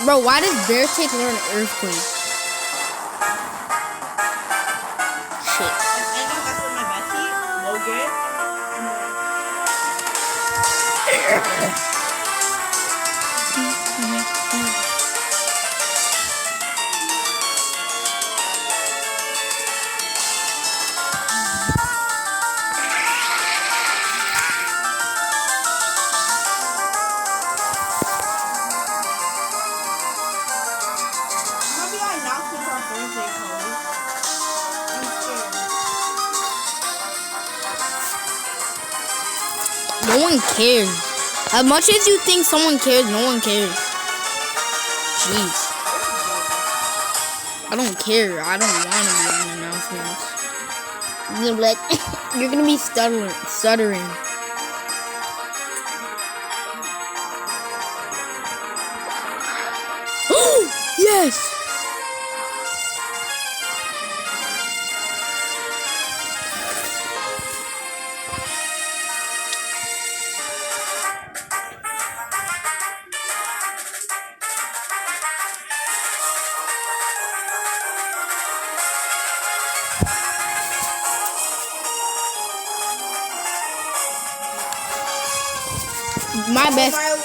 Bro, why does Bear take learn earthquake? Shit. And I got with my bestie, Logan. Maybe I knocked it on Thursday, Chloe. I'm scared. No one cares. As much as you think someone cares, no one cares. Jeez. I don't care. I don't want to be on announcements. You're gonna be like, you're gonna be stuttering. Yes! My best. My